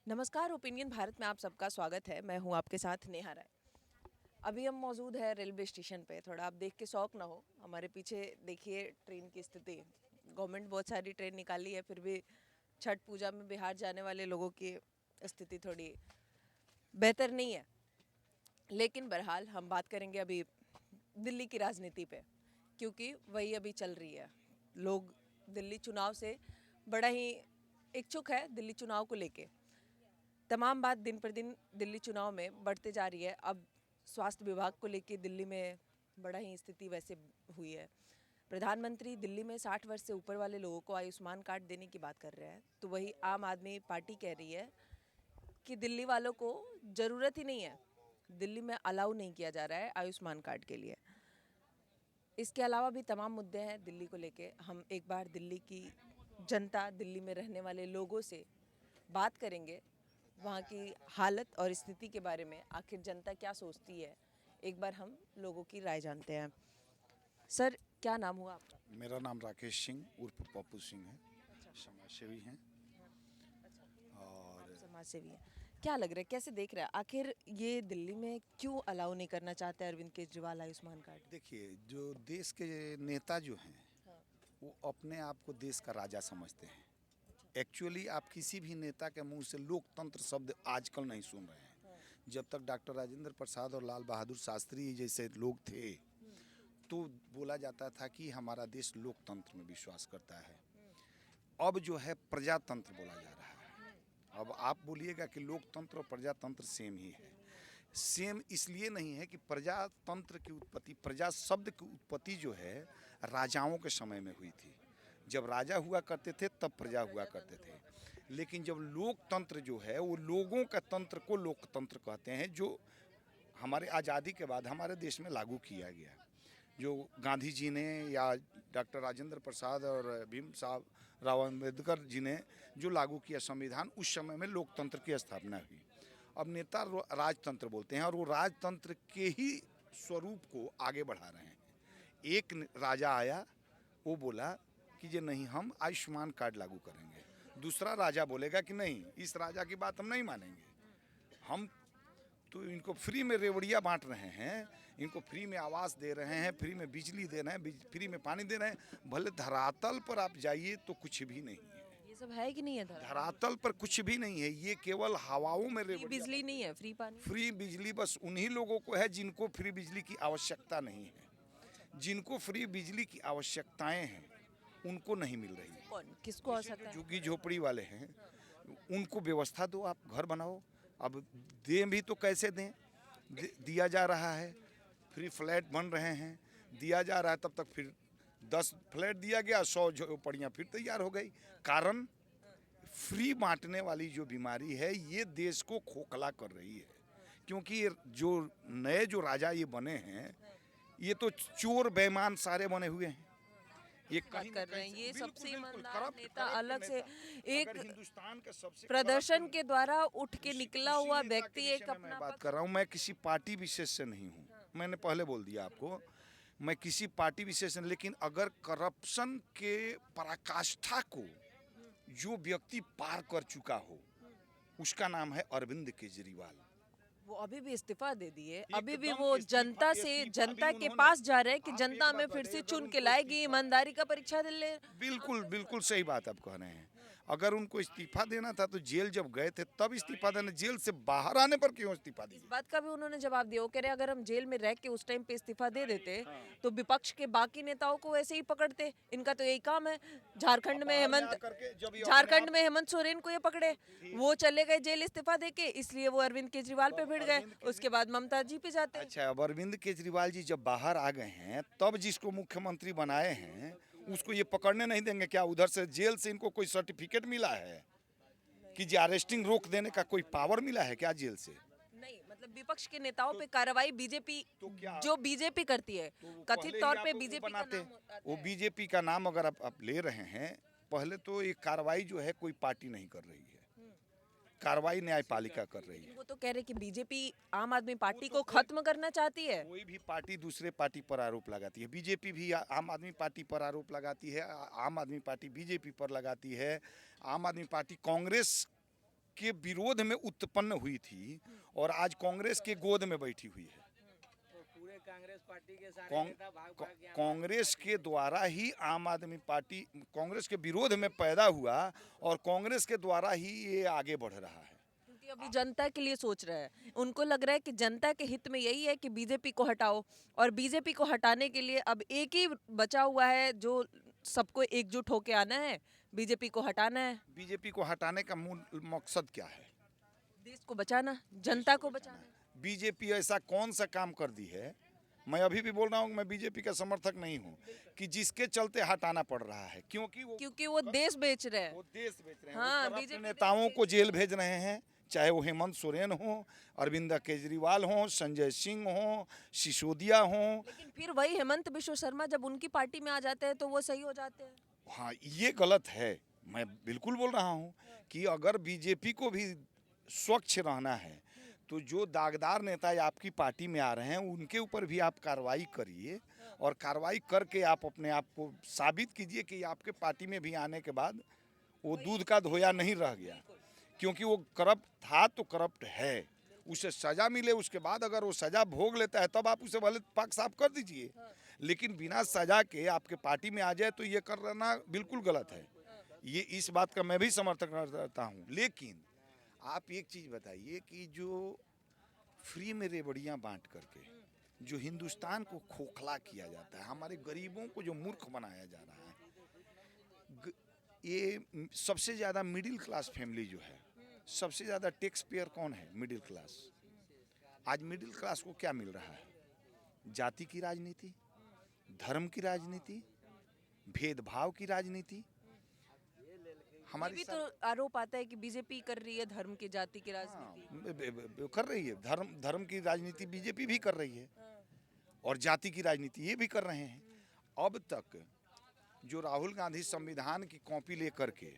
नमस्कार, ओपिनियन भारत में आप सबका स्वागत है। मैं हूं आपके साथ नेहा राय। अभी हम मौजूद है रेलवे स्टेशन पे। थोड़ा आप देख के शौक ना हो, हमारे पीछे देखिए ट्रेन की स्थिति। गवर्नमेंट बहुत सारी ट्रेन निकाली है, फिर भी छठ पूजा में बिहार जाने वाले लोगों की स्थिति थोड़ी बेहतर नहीं है। लेकिन बहरहाल हम बात करेंगे अभी दिल्ली की राजनीति पे, क्योंकि वही अभी चल रही है। लोग दिल्ली चुनाव से बड़ा ही इच्छुक है। दिल्ली चुनाव को लेके तमाम बात दिन पर दिन दिल्ली चुनाव में बढ़ते जा रही है। अब स्वास्थ्य विभाग को लेके दिल्ली में बड़ा ही स्थिति वैसे हुई है। प्रधानमंत्री दिल्ली में 60 वर्ष से ऊपर वाले लोगों को आयुष्मान कार्ड देने की बात कर रहे हैं, तो वही आम आदमी पार्टी कह रही है कि दिल्ली वालों को ज़रूरत ही नहीं है, दिल्ली में अलाउ नहीं किया जा रहा है आयुष्मान कार्ड के लिए। इसके अलावा भी तमाम मुद्दे हैं दिल्ली को लेके। हम एक बार दिल्ली की जनता, दिल्ली में रहने वाले लोगों से बात करेंगे, वहाँ की हालत और स्थिति के बारे में। आखिर जनता क्या सोचती है, एक बार हम लोगों की राय जानते हैं। सर, क्या नाम हुआ आपका? मेरा नाम राकेश सिंह उर्फ पप्पू सिंह है। समाज सेवी हैं। आप और समाज सेवी हैं। क्या लग रहा है, कैसे देख रहे हैं आखिर ये दिल्ली में क्यों अलाउ नहीं करना चाहते अरविंद केजरीवाल आयुष्मान कार्ड? देखिए, जो देश के नेता जो हैं हाँ। वो अपने आप को देश का राजा समझते हैं। एक्चुअली आप किसी भी नेता के मुंह से लोकतंत्र शब्द आजकल नहीं सुन रहे हैं। जब तक डॉक्टर राजेंद्र प्रसाद और लाल बहादुर शास्त्री जैसे लोग थे तो बोला जाता था कि हमारा देश लोकतंत्र में विश्वास करता है। अब जो है प्रजातंत्र बोला जा रहा है। अब आप बोलिएगा कि लोकतंत्र और प्रजातंत्र सेम ही है। सेम इसलिए नहीं है कि प्रजातंत्र की उत्पत्ति, प्रजा शब्द की उत्पत्ति जो है राजाओं के समय में हुई थी। जब राजा हुआ करते थे तब प्रजा हुआ करते थे। लेकिन जब लोकतंत्र जो है वो लोगों का तंत्र को लोकतंत्र कहते हैं, जो हमारे आज़ादी के बाद हमारे देश में लागू किया गया। जो गांधी जी ने या डॉक्टर राजेंद्र प्रसाद और भीम साहब राव अम्बेडकर जी ने जो लागू किया संविधान, उस समय में लोकतंत्र की स्थापना हुई। अब नेता राजतंत्र बोलते हैं और वो राजतंत्र के ही स्वरूप को आगे बढ़ा रहे हैं। एक राजा आया, वो बोला कि ये नहीं, हम आयुष्मान कार्ड लागू करेंगे। दूसरा राजा बोलेगा कि नहीं, इस राजा की बात हम नहीं मानेंगे, हम तो इनको फ्री में रेवड़िया बांट रहे हैं, इनको फ्री में आवास दे रहे हैं, फ्री में बिजली दे रहे हैं, फ्री में पानी दे रहे हैं। भले धरातल पर आप जाइए तो कुछ भी नहीं है। ये सब है कि नहीं है? धरातल पर कुछ भी नहीं है, ये केवल हवाओं में फ्री रेवड़िया। बिजली नहीं है, फ्री पानी? फ्री बिजली बस उन्हीं लोगों को है जिनको फ्री बिजली की आवश्यकता नहीं है। जिनको फ्री बिजली की आवश्यकताएं हैं उनको नहीं मिल रही है। कौन, किसको आवश्यकता है? झुग्गी झोपड़ी वाले हैं, उनको व्यवस्था दो, आप घर बनाओ। अब दें भी तो कैसे दें? दिया जा रहा है, फ्री फ्लैट बन रहे हैं, दिया जा रहा है, तब तक फिर 10 फ्लैट दिया गया, 100 झोपड़ियाँ फिर तैयार हो गई। कारण फ्री बांटने वाली जो बीमारी है ये देश को खोखला कर रही है। क्योंकि ये जो नए जो राजा ये बने हैं, ये तो चोर बेईमान सारे बने हुए हैं। ये बात कर रहे हैं, ये बिल्कुल, सबसे बिल्कुल, ईमानदार करप्ट नेता करप्ट अलग से नेता। एक अगर हिंदुस्तान का सबसे प्रदर्शन करप्ट के द्वारा उठ के उसी निकला उसी हुआ नेता के व्यक्ति विषय एक में मैं अपना बात पक्ष। कर रहा हूँ। मैं किसी पार्टी विशेष से नहीं हूँ, मैंने पहले बोल दिया आपको, मैं किसी पार्टी विशेष से। लेकिन अगर करप्शन के पराकाष्ठा को जो व्यक्ति पार कर चुका हो, उसका नाम है अरविंद केजरीवाल। वो अभी भी इस्तीफा दे दिए, अभी भी एकदम वो जनता से, इस्तीफा भी जनता के उन्होंने। पास जा रहे हैं कि आप एक जनता बात में फिर बताइए, से अगर चुन के उनको लाएगी, इस्तीफा, ईमानदारी का परीक्षा दे ले। बिल्कुल बिल्कुल सही बात आप कह रहे हैं। अगर उनको इस्तीफा देना था तो जेल जब गए थे तब इस्तीफा देना, जेल से बाहर आने पर क्यों इस्तीफा इस दिए? बात का भी उन्होंने जवाब दिया। वो कह रहे अगर हम जेल में रह के उस टाइम पे इस्तीफा दे देते तो विपक्ष के बाकी नेताओं को ऐसे ही पकड़ते। इनका तो यही काम है। झारखंड में बाहर में हेमंत आकर के जब ये अपने झारखंड आप में हेमंत सोरेन को ये पकड़े, वो चले गए जेल इस्तीफा देके, इसलिए वो अरविंद केजरीवाल पे भिड़ गए। उसके बाद ममता जी पे जाते हैं। अच्छा, अब अरविंद केजरीवाल जी जब बाहर आ गए हैं तब जिसको मुख्यमंत्री बनाए हैं उसको ये पकड़ने नहीं देंगे क्या? उधर से जेल से इनको कोई सर्टिफिकेट मिला है कि जो अरेस्टिंग रोक देने का कोई पावर मिला है क्या जेल से? नहीं, मतलब विपक्ष के नेताओं पे कार्रवाई बीजेपी, तो क्या जो बीजेपी करती है, तो वो कथित पहले तौर ही पे आप वो बीजेपी का बनाते, नाम आता वो है। बीजेपी का नाम अगर आप ले रहे हैं, पहले तो ये कार्रवाई जो है कोई पार्टी नहीं कर रही है, कार्रवाई न्यायपालिका कर रही है। वो तो कह रहे कि बीजेपी आम आदमी पार्टी को खत्म करना चाहती है। कोई भी पार्टी दूसरे पार्टी पर आरोप लगाती है, बीजेपी भी आम आदमी पार्टी पर आरोप लगाती है, आम आदमी पार्टी बीजेपी पर लगाती है, आम आदमी पार्टी कांग्रेस के विरोध में उत्पन्न हुई थी और आज कांग्रेस के गोद में बैठी हुई है। तो पूरे कांग्रेस पार्टी के सारे नेता भाग भाग के कांग्रेस के द्वारा ही आम आदमी पार्टी कांग्रेस के विरोध में पैदा हुआ और कांग्रेस के द्वारा ही ये आगे बढ़ रहा है। क्योंकि अभी जनता के लिए सोच रहा है, उनको लग रहा है कि जनता के हित में यही है कि बीजेपी को हटाओ, और बीजेपी को हटाने के लिए अब एक ही बचा हुआ है जो सबको एकजुट होके आना है, बीजेपी को हटाना है। बीजेपी को हटाने का मूल मकसद क्या है? देश को बचाना, जनता को बचाना। बीजेपी ऐसा कौन सा काम कर दी है? मैं अभी भी बोल रहा हूँ मैं बीजेपी का समर्थक नहीं हूँ कि जिसके चलते हटाना पड़ रहा है, क्योंकि वो देश बेच रहे हैं। वो देश बेच रहे हैं। हाँ, वो corrupt बीजेपी नेताओं को जेल भेज रहे हैं, चाहे वो हेमंत सोरेन हो, अरविंद केजरीवाल हो, संजय सिंह हो, सिसोदिया हो। लेकिन फिर वही हेमंत बिश्व शर्मा जब उनकी पार्टी में आ जाते हैं तो वो सही हो जाते हैं। हाँ, ये गलत है। मैं बिल्कुल बोल रहा हूँ कि अगर बीजेपी को भी स्वच्छ रहना है तो जो दागदार नेता आपकी पार्टी में आ रहे हैं उनके ऊपर भी आप कार्रवाई करिए, और कार्रवाई करके आप अपने आप को साबित कीजिए कि आपके पार्टी में भी आने के बाद वो दूध का धोया नहीं रह गया, क्योंकि वो करप्ट था तो करप्ट है। उसे सज़ा मिले, उसके बाद अगर वो सज़ा भोग लेता है तब आप उसे भले पक साफ कर दीजिए, लेकिन बिना सज़ा के आपके पार्टी में आ जाए तो ये करना बिल्कुल गलत है। ये इस बात का मैं भी समर्थन करता हूँ। लेकिन आप एक चीज़ बताइए कि जो फ्री में रेवड़ियाँ बांट करके जो हिंदुस्तान को खोखला किया जाता है, हमारे गरीबों को जो मूर्ख बनाया जा रहा है, ये सबसे ज़्यादा मिडिल क्लास फैमिली जो है, सबसे ज़्यादा टैक्स पेयर कौन है? Middle class. आज मिडिल क्लास को क्या मिल रहा है? जाति की राजनीति, धर्म की राजनीति, भेदभाव की राजनीति। ये भी तो आरोप आता है कि बीजेपी कर रही है धर्म की, जाति की राजनीति। कर रही है। धर्म की राजनीति बीजेपी भी कर रही है और जाति की राजनीति ये भी कर रहे हैं। अब तक जो राहुल गांधी संविधान की कॉपी लेकर के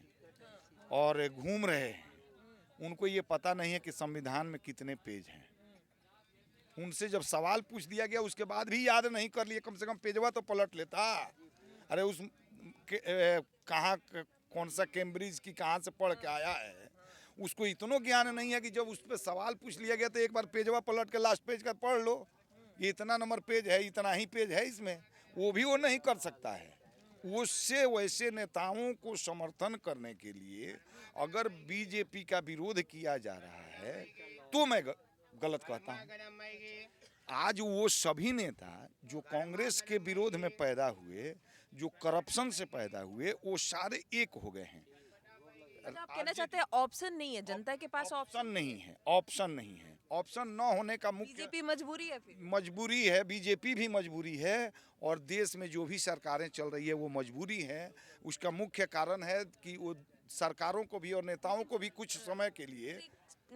और घूम रहे हैं, उनको ये पता नहीं है कि संविधान में कितने पेज हैं। उनसे जब सवाल पूछ दिया गया उसके बाद भी याद नहीं कर लिए, कम से कम पेजवा तो पलट लेता। अरे उस कहाँ कौन सा कैम्ब्रिज की कहाँ से पढ़ के आया है, उसको इतना ज्ञान नहीं है कि जब उस पर सवाल पूछ लिया गया तो एक बार पेजवा पलट के लास्ट पेज का पढ़ लो, ये इतना नंबर पेज है, इतना ही पेज है इसमें, वो भी वो नहीं कर सकता है। उससे वैसे नेताओं को समर्थन करने के लिए अगर बीजेपी का विरोध किया जा रहा है तो मैं गलत कहता हूँ। आज वो सभी नेता जो कांग्रेस के विरोध में पैदा हुए, जो करप्शन से पैदा हुए, वो सारे एक हो गए हैं। आप कहना चाहते हैं ऑप्शन नहीं है, जनता के पास ऑप्शन नहीं है, ऑप्शन नहीं है। ऑप्शन न होने का मुख्य बीजेपी मजबूरी है, फिर मजबूरी है, बीजेपी भी मजबूरी है, और देश में जो भी सरकारें चल रही है वो मजबूरी है। उसका मुख्य कारण है कि वो सरकारों को भी और नेताओं को भी कुछ समय के लिए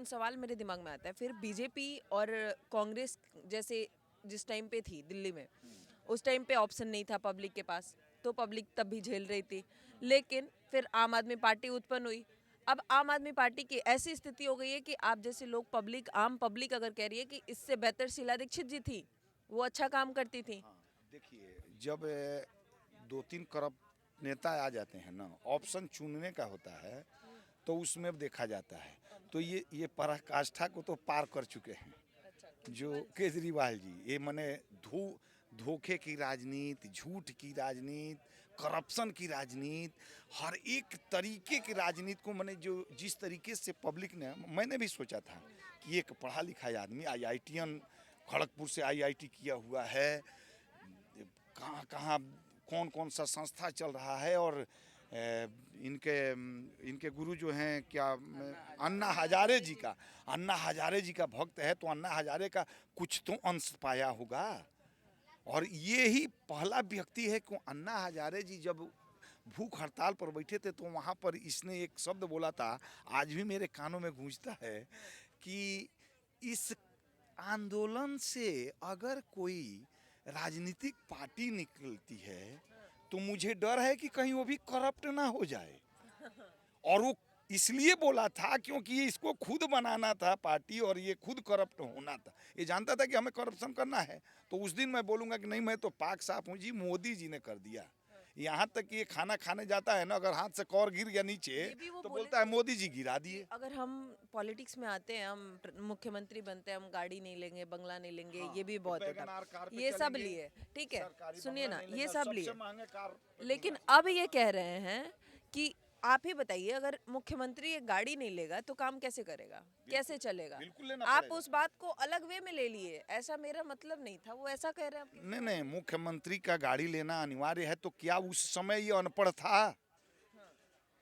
सवाल मेरे दिमाग में आता है, फिर बीजेपी और कांग्रेस जैसे जिस टाइम पे थी दिल्ली में, उस टाइम पे ऑप्शन नहीं था पब्लिक के पास, तो पब्लिक तब भी झेल रही थी। लेकिन फिर आम आदमी पार्टी उत्पन्न हुई। अब आम आदमी पार्टी की ऐसी स्थिति हो गई है कि आप जैसे लोग, पब्लिक, आम पब्लिक अगर कह रही है कि इससे बेहतर शीला दीक्षित जी थी, वो अच्छा काम करती थी। देखिए, जब 2-3 करप्ट नेता आ जाते हैं ना, ऑप्शन चुनने का होता है तो उसमें देखा जाता है, तो ये पराकाष्ठा को तो पार कर चुके हैं जो केजरीवाल जी। ये माने धोखे की राजनीति, झूठ की राजनीति, करप्शन की राजनीति, हर एक तरीके की राजनीति को मैंने जो जिस तरीके से पब्लिक ने, मैंने भी सोचा था कि एक पढ़ा लिखा आदमी, IITian खड़गपुर से IIT किया हुआ है, कहाँ कहाँ कौन कौन सा संस्था चल रहा है, और इनके गुरु जो हैं क्या, अन्ना हजारे जी का भक्त है, तो अन्ना हजारे का कुछ तो अंश पाया होगा। और ये ही पहला व्यक्ति है कि अन्ना हजारे जी जब भूख हड़ताल पर बैठे थे तो वहाँ पर इसने एक शब्द बोला था, आज भी मेरे कानों में गूंजता है, कि इस आंदोलन से अगर कोई राजनीतिक पार्टी निकलती है तो मुझे डर है कि कहीं वो भी करप्ट ना हो जाए। और वो इसलिए बोला था क्योंकि ये इसको खुद बनाना था पार्टी, और ये खुद करप्ट होना था। ये जानता था कि हमें करप्शन करना है, तो उस दिन मैं बोलूँगा कि नहीं, मैं तो पाक साफ हूँ जी, मोदी जी ने कर दिया। यहाँ तक कि ये खाना खाने जाता है ना, अगर हाथ से कौर गिर गया नीचे ये भी वो तो बोले बोलता है मोदी जी गिरा दिए। अगर हम पॉलिटिक्स में आते हैं, हम मुख्यमंत्री बनते हैं, हम गाड़ी नहीं लेंगे, बंगला नहीं लेंगे, हाँ, ये भी तो बहुत वैगन होता आर कार है। पे ये सब चलेंगे, लिए, ठीक है, सरकारी सुनिए बंगला ना, नहीं ये लेंगे, सब लिए, सबसे महंगे कार पे लेकिन अब ये कह रहे हैं कि आप ही बताइए, अगर मुख्यमंत्री एक गाड़ी नहीं लेगा तो काम कैसे करेगा, कैसे चलेगा? बिल्कुल लेना आप पड़ेगा। उस बात को अलग वे में ले लिए, ऐसा मेरा मतलब नहीं था, वो ऐसा कह रहे हैं आपके। नहीं नहीं, मुख्यमंत्री का गाड़ी लेना अनिवार्य है, तो क्या उस समय ये अनपढ़ था?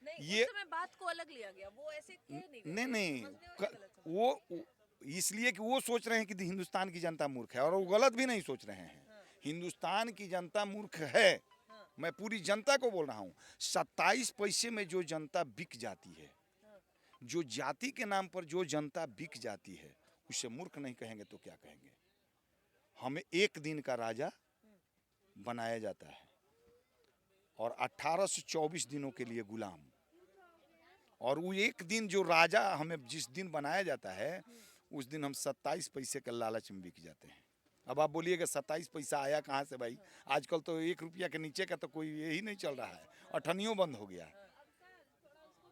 नहीं, ये- उस समय बात को अलग लिया गया, वो ऐसे कह नहीं रहे नहीं थे, नहीं, समझने वाले गलत समझ। वो इसलिए कि वो सोच रहे हैं कि हिंदुस्तान की जनता मूर्ख है, और वो गलत भी नहीं सोच रहे हैं। हिंदुस्तान की जनता मूर्ख है, मैं पूरी जनता को बोल रहा हूँ। 27 पैसे में जो जनता बिक जाती है, जो जाति के नाम पर जो जनता बिक जाती है, उसे मूर्ख नहीं कहेंगे तो क्या कहेंगे? हमें एक दिन का राजा बनाया जाता है और 18 से 24 दिनों के लिए गुलाम, और वो एक दिन जो राजा हमें जिस दिन बनाया जाता है, उस दिन हम 27 पैसे के लालच में बिक जाते हैं। अब आप बोलिएगा 27 पैसा आया कहाँ से भाई? आजकल तो 1 रुपया के नीचे का तो कोई यही नहीं चल रहा है, अठनियों बंद हो गया।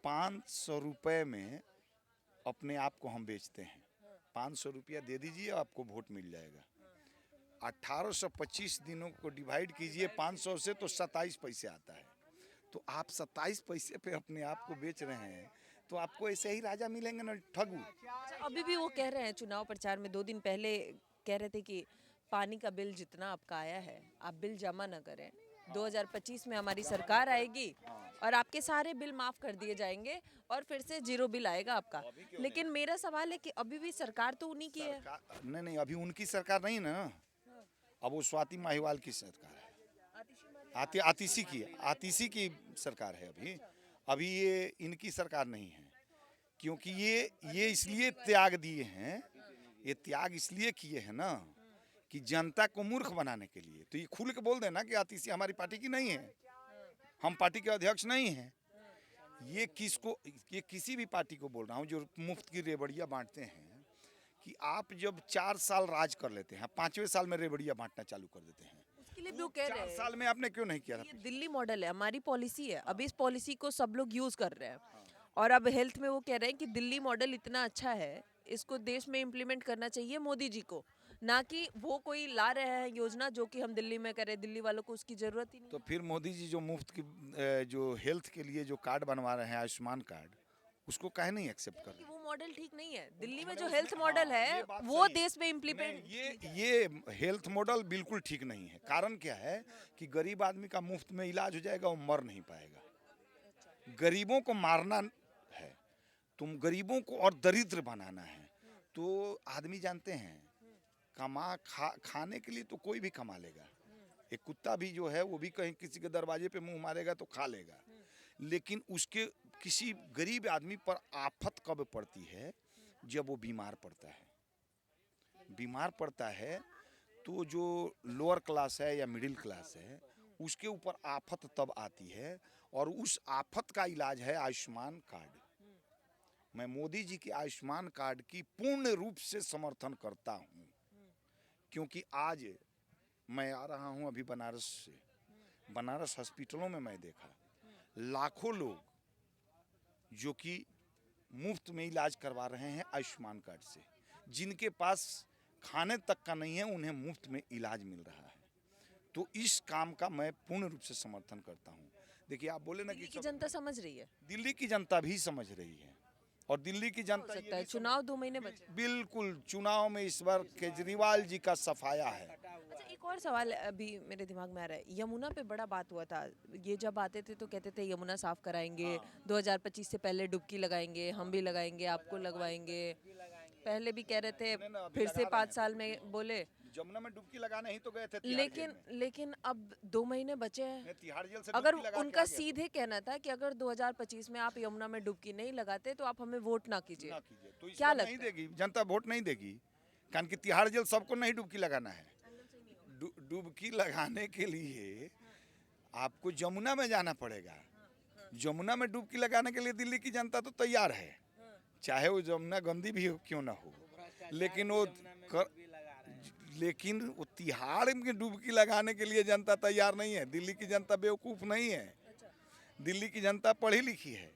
500 रुपये में अपने आप को हम बेचते हैं। 500 रुपया दे दीजिए, आपको वोट मिल जाएगा। 1825 दिनों को डिवाइड कीजिए 500 से, तो 27 पैसे आता है। तो आप 27 पैसे पे अपने आप को बेच रहे हैं, तो आपको ऐसे ही राजा मिलेंगे ना, ठगू। अच्छा, अभी भी वो कह रहे हैं, चुनाव प्रचार में 2 दिन पहले कह रहे थे कि पानी का बिल जितना आपका आया है, आप बिल जमा न करें, 2025 में हमारी सरकार आएगी और आपके सारे बिल माफ कर दिए जाएंगे और फिर से जीरो बिल आएगा आपका। लेकिन मेरा सवाल है कि अभी भी सरकार तो उन्हीं की है। नहीं नहीं, अभी उनकी सरकार नहीं ना, अब वो स्वाति माहिवाल की सरकार है, आतिशी की सरकार है अभी। अभी ये इनकी सरकार नहीं है, क्योंकि ये इसलिए त्याग दिए हैं, ये त्याग इसलिए किए हैं ना कि जनता को मूर्ख बनाने के लिए। तो ये खुल के बोल देना कि आतिशी हमारी पार्टी की नहीं है, हम पार्टी के अध्यक्ष नहीं हैं। ये किसी भी पार्टी को बोल रहा हूँ जो मुफ्त की रेबड़ियाँ बांटते हैं, कि आप जब 4 साल राज कर लेते हैं, 5वें साल में रेबड़ियाँ बांटना चालू कर देते हैं। उसके लिए भी वो कह रहे 4 हैं साल में आपने क्यों नहीं किया था? ये दिल्ली मॉडल है, हमारी पॉलिसी है, अभी इस पॉलिसी को सब लोग यूज कर रहे हैं। और अब हेल्थ में वो कह रहे हैं कि दिल्ली मॉडल इतना अच्छा है, इसको देश में इम्प्लीमेंट करना चाहिए मोदी जी को, ना कि वो कोई ला रहे हैं योजना जो कि हम दिल्ली में करें, दिल्ली वालों को उसकी जरूरत ही नहीं। तो फिर मोदी जी जो मुफ्त की जो हेल्थ के लिए जो कार्ड बनवा रहे हैं, आयुष्मान कार्ड, उसको काहे नहीं एक्सेप्ट कर कि रहे? वो मॉडल ठीक नहीं है, दिल्ली में जो हेल्थ मॉडल है ये बात वो सही है। देश में इम्प्लीमेंट। ये हेल्थ मॉडल बिल्कुल ठीक नहीं है। कारण क्या है कि गरीब आदमी का मुफ्त में इलाज हो जाएगा, वो मर नहीं पाएगा। गरीबों को मारना है, तुम गरीबों को और दरिद्र बनाना है। तो आदमी जानते हैं, खाने के लिए तो कोई भी कमा लेगा। एक कुत्ता भी जो है वो भी कहीं किसी के दरवाजे पे मुंह मारेगा तो खा लेगा, लेकिन उसके किसी गरीब आदमी पर आफत कब पड़ती है? जब वो बीमार पड़ता है। बीमार पड़ता है तो जो लोअर क्लास है या मिडिल क्लास है, उसके ऊपर आफत तब आती है, और उस आफत का इलाज है आयुष्मान कार्ड। मैं मोदी जी के आयुष्मान कार्ड की पूर्ण रूप से समर्थन करता हूँ, क्योंकि आज मैं आ रहा हूँ अभी बनारस से, बनारस हॉस्पिटलों में मैं देखा लाखों लोग जो कि मुफ्त में इलाज करवा रहे हैं आयुष्मान कार्ड से। जिनके पास खाने तक का नहीं है, उन्हें मुफ्त में इलाज मिल रहा है। तो इस काम का मैं पूर्ण रूप से समर्थन करता हूँ। देखिए, आप बोले ना दिल्ली कि की जनता समझ रही है, दिल्ली की जनता भी समझ रही है, और दिल्ली की हो जनता सकता है चुनाव 2 महीने बचे हैं। बिल्कुल चुनाव में इस बार केजरीवाल जी का सफाया है। अच्छा, एक और सवाल अभी मेरे दिमाग में आ रहा है, यमुना पे बड़ा बात हुआ था, ये जब आते थे तो कहते थे यमुना साफ कराएंगे, 2025 से पहले डुबकी लगाएंगे, हम भी लगाएंगे, आपको लगवाएंगे, पहले भी कह रहे थे, फिर से 5 साल में बोले, जमुना में डुबकी लगाने ही तो गए थे लेकिन अब 2 महीने बचे हैं। तिहाड़ जेल से अगर डुबकी लगा के उनका आ गए थे। सीधे कहना था कि अगर 2025 में आप यमुना में डुबकी नहीं लगाते तो आप हमें वोट ना कीजिए, ना कीजिए, तो इस क्या बार लगता नहीं है? देगी जनता, वोट नहीं देगी, कारण कि तिहाड़ जेल सबको नहीं डुबकी लगाना है। डुबकी लगाने के लिए आपको जमुना में जाना पड़ेगा। जमुना में डुबकी लगाने के लिए दिल्ली की जनता तो तैयार है, चाहे वो जमुना गंदी भी क्यों ना हो, लेकिन वो लेकिन वो तिहाड़ में डुबकी लगाने के लिए जनता तैयार नहीं है। दिल्ली की जनता बेवकूफ़ नहीं है, दिल्ली की जनता पढ़ी लिखी है।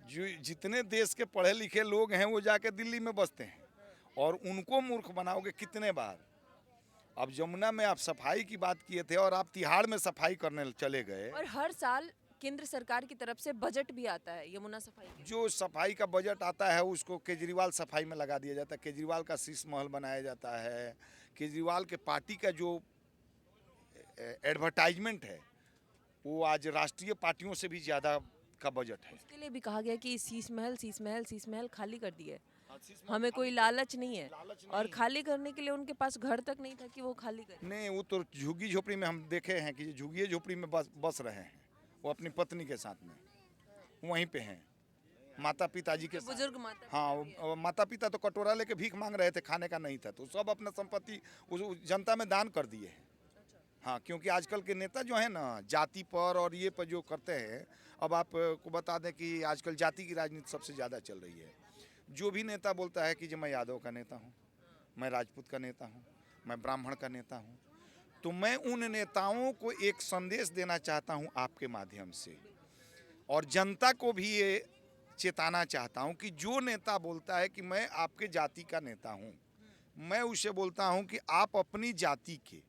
जो जितने देश के पढ़े लिखे लोग हैं वो जाके दिल्ली में बसते हैं, और उनको मूर्ख बनाओगे कितने बार। अब जमुना में आप सफाई की बात किए थे और आप तिहाड़ में सफाई करने चले गए। और हर साल केंद्र सरकार की तरफ से बजट भी आता है यमुना सफाई के लिए। जो सफाई का बजट आता है उसको केजरीवाल सफाई में लगा दिया जाता है। केजरीवाल का शीश महल बनाया जाता है। केजरीवाल के पार्टी का जो एडवर्टाइजमेंट है वो आज राष्ट्रीय पार्टियों से भी ज़्यादा का बजट है। उसके लिए भी कहा गया कि शीश महल खाली कर दिए, हमें कोई लालच नहीं है, और खाली करने के लिए उनके पास घर तक नहीं था कि वो खाली करें। नहीं, वो तो झुग्गी झोपड़ी में हम देखे हैं कि झुग्गी झोपड़ी में बस रहे हैं। वो अपनी पत्नी के साथ में वहीं पे हैं, माता पिताजी के साथ। बुजुर्ग माता। हाँ, वो माता पिता तो कटोरा लेके भीख मांग रहे थे, खाने का नहीं था, तो सब अपना संपत्ति उस जनता में दान कर दिए हैं। हाँ, क्योंकि आजकल के नेता जो है ना जाति पर और ये पर जो करते हैं। अब आपको बता दें कि आजकल जाति की राजनीति सबसे ज़्यादा चल रही है। जो भी नेता बोलता है कि जो मैं यादव का नेता हूँ, मैं राजपूत का नेता हूँ, मैं ब्राह्मण का नेता हूँ, तो मैं उन नेताओं को एक संदेश देना चाहता हूँ आपके माध्यम से, और जनता को भी ये चेताना चाहता हूँ कि जो नेता बोलता है कि मैं आपके जाति का नेता हूँ, मैं उसे बोलता हूँ कि आप अपनी जाति के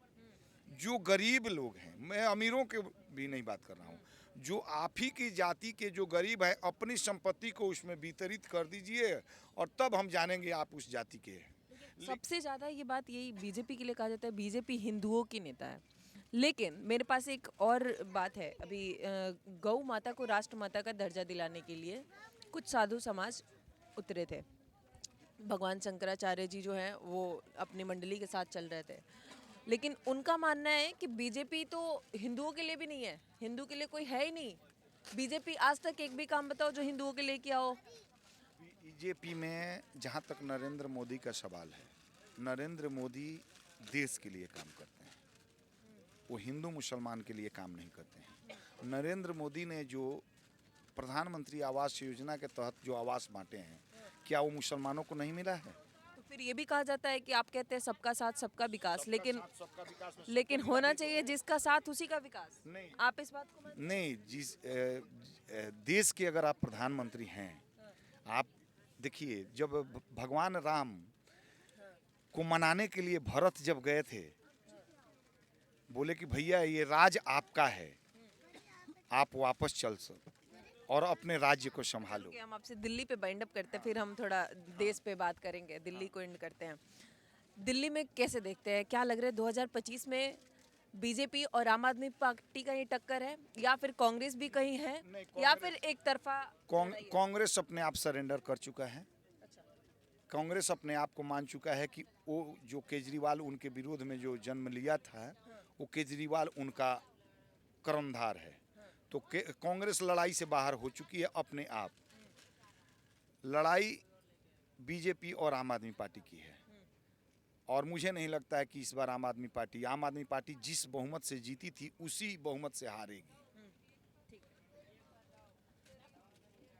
जो गरीब लोग हैं, मैं अमीरों के भी नहीं बात कर रहा हूँ, जो आप ही की जाति के जो गरीब है अपनी संपत्ति को उसमें वितरित कर दीजिए, और तब हम जानेंगे आप उस जाति के हैं। सबसे ज़्यादा ये बात यही बीजेपी के लिए कहा जाता है, बीजेपी हिंदुओं की नेता है। लेकिन मेरे पास एक और बात है, अभी गौ माता को राष्ट्रमाता का दर्जा दिलाने के लिए कुछ साधु समाज उतरे थे। भगवान शंकराचार्य जी जो हैं वो अपनी मंडली के साथ चल रहे थे, लेकिन उनका मानना है कि बीजेपी तो हिंदुओं के लिए भी नहीं है, हिंदू के लिए कोई है ही नहीं। बीजेपी आज तक एक भी काम बताओ जो हिंदुओं के लिए किया हो। बीजेपी में जहाँ तक नरेंद्र मोदी का सवाल है, नरेंद्र मोदी देश के लिए काम करते हैं, वो हिंदू मुसलमान के लिए काम नहीं करते हैं। नरेंद्र मोदी ने जो प्रधानमंत्री आवास योजना के तहत जो आवास बांटे हैं, क्या वो मुसलमानों को नहीं मिला है? तो फिर ये भी कहा जाता है कि आप कहते हैं सबका साथ सबका विकास, सबका विकास में लेकिन होना चाहिए जिसका साथ उसी का विकास। नहीं, आप इस बात को मानते हैं? नहीं, देश के अगर आप प्रधानमंत्री हैं, आप देखिए जब भगवान राम को मनाने के लिए भरत जब गए थे, बोले कि भैया ये राज आपका है, आप वापस चल सको और अपने राज्य को संभालो। कि हम आपसे दिल्ली पे बाइंड अप करते हैं, फिर हम थोड़ा देश पे बात करेंगे। दिल्ली को एंड करते हैं। दिल्ली में कैसे देखते हैं, क्या लग रहा है 2025 में बीजेपी और आम आदमी पार्टी का ही टक्कर है, या फिर कांग्रेस भी कहीं है, या फिर एक तरफा? कांग्रेस अपने आप सरेंडर कर चुका है। कांग्रेस अपने आप को मान चुका है कि वो जो केजरीवाल उनके विरोध में जो जन्म लिया था, वो केजरीवाल उनका कर्णधार है। तो कांग्रेस लड़ाई से बाहर हो चुकी है अपने आप। लड़ाई बीजेपी और आम आदमी पार्टी की है, और मुझे नहीं लगता है कि इस बार आम आदमी पार्टी जिस बहुमत से जीती थी उसी बहुमत से हारेगी।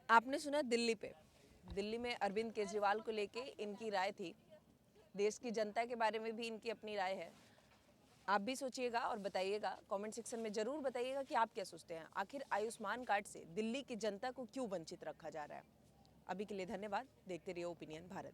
आपने सुना दिल्ली में अरविंद केजरीवाल को लेके इनकी राय थी, देश की जनता के बारे में भी इनकी अपनी राय है। आप भी सोचिएगा और बताइएगा, कमेंट सेक्शन में जरूर बताइएगा कि आप क्या सोचते हैं। आखिर आयुष्मान कार्ड से दिल्ली की जनता को क्यों वंचित रखा जा रहा है। अभी के लिए धन्यवाद। देखते रहिए ओपिनियन भारत।